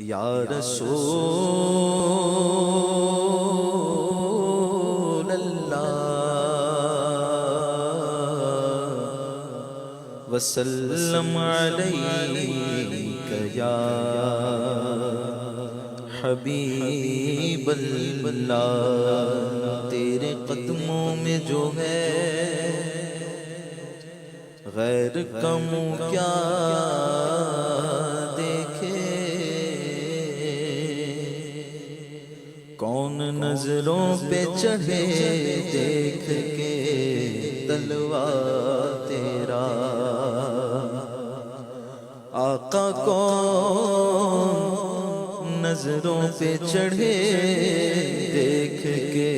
یا رسول اللہ وسلم علیک یا حبیب اللہ، تیرے قدموں میں جو ہے غیر کا منہ کیا دیکھے، کون نظروں پہ چڑھے دیکھ کے تلوا تیرا، آقا کون نظروں پہ چڑھے دیکھ کے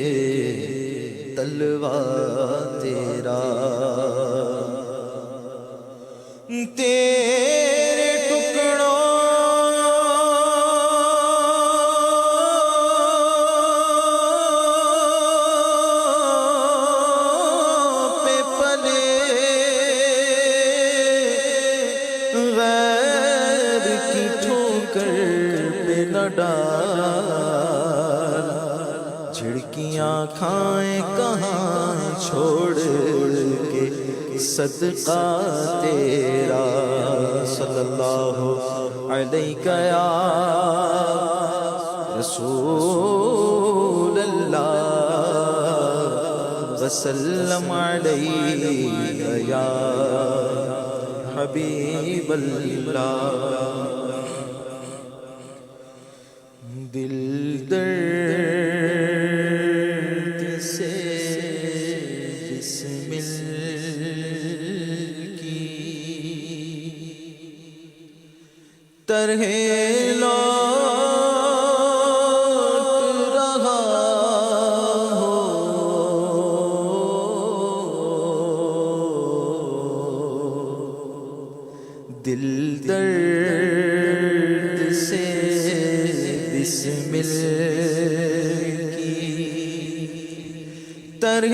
تلوا تیرا، تیرے ٹکڑوں پہ پلے غیر کی ٹھوکر پہ نہ ڈال، جھڑکیاں کھائیں کہاں چھوڑ کے صدقہ تیرا، صلی اللہ علیہ یا رسول اللہ وسلم علیہ یا حبیب اللہ، دل درد سے بسمل طرح لوٹ رہا ہو، دل درد سے بسمل کی طرح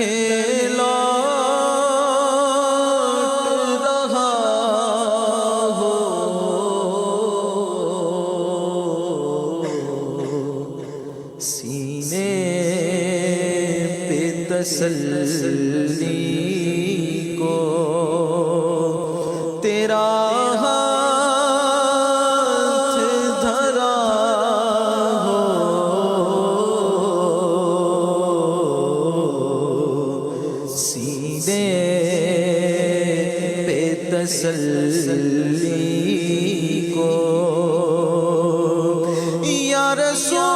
تسلی کو تیرا ہاتھ دھرا ہو، سینے پہ تسلی کو یا رسول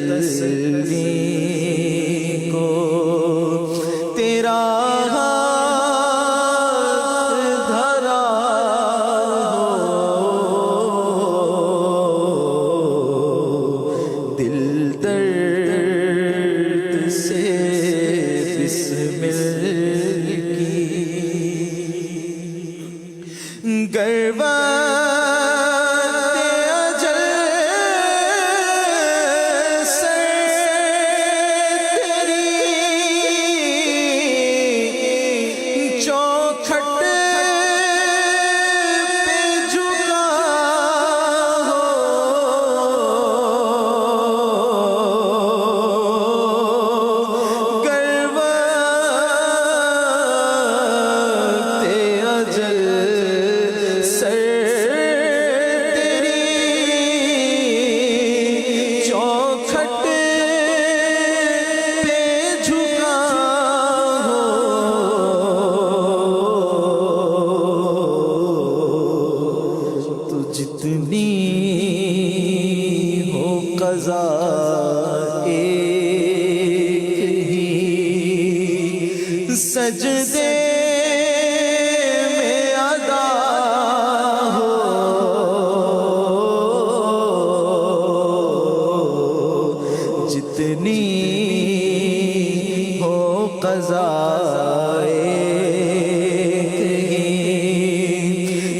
تسلی کو تیرا ہاتھ دھرا ہو، دل درد سے بسمل کی گربا قضا ایک ہی سجدے میں ادا ہو، جتنی ہو قضا ایک ہی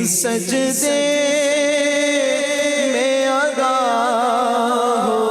سجدے میں ادا ہو،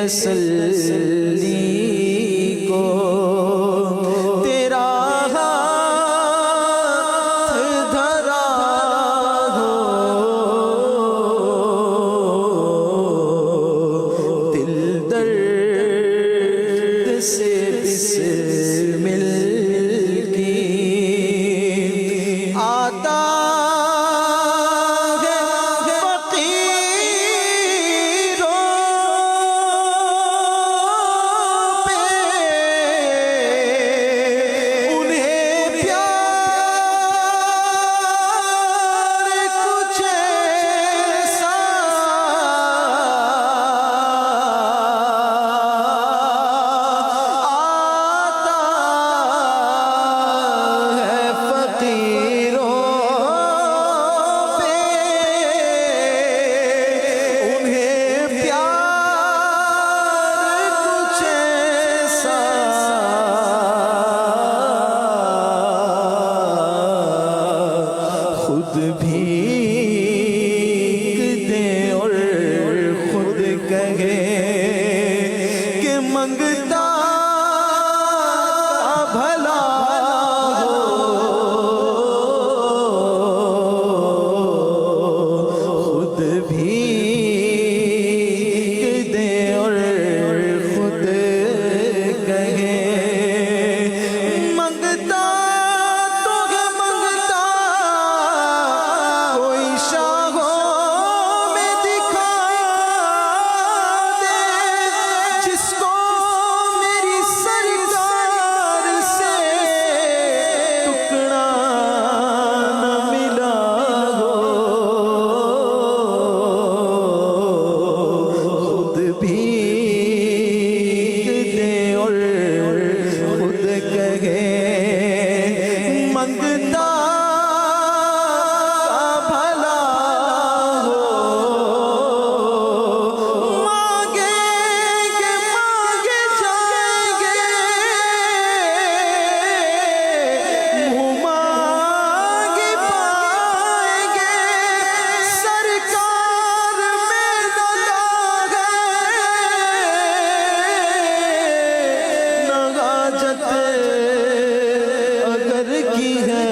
تسلی کو تیرا ہاتھ دھرا ہو، دل درد سے بسمل کی آتا منگتا بھلا ہو، خود بھیگ دے اور خود کہے منگتا تو ہے منگتا کوئی شاہوں میں دکھا دے جس کو منگتا بھلا ہو، مانگیں گے مانگے جائیں گے، منہ مانگے پائیں گے، سرکار میں دلا ہے نہ حاجت اگر کی ہے،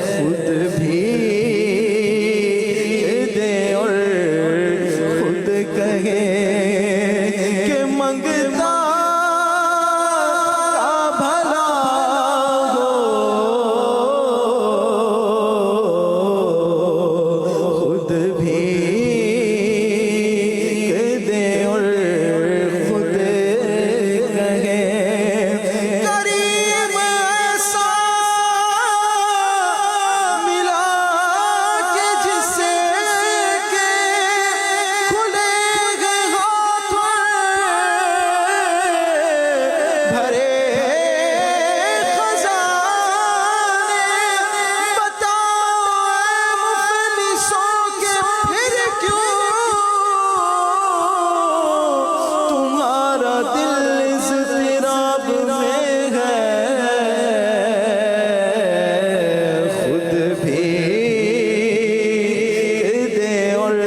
خود بھی دے اور خود کہے کہ منگتا بھلا ہو، خود بھی دے اور خود کہے کریم ایسا ملا کہ جسے کہ کھلے گئے ہاتھ بھرے خزانے، بتاؤ اے مفلسوں کہ پھر کیوں تمہارا دل اضطراب میں ہے، خود بھی دے اور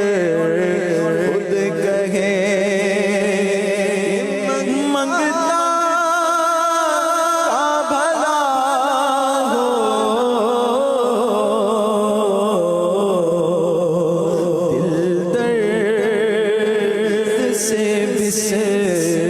خود کہے منگتا بھلا ہو، دل درد سے بسر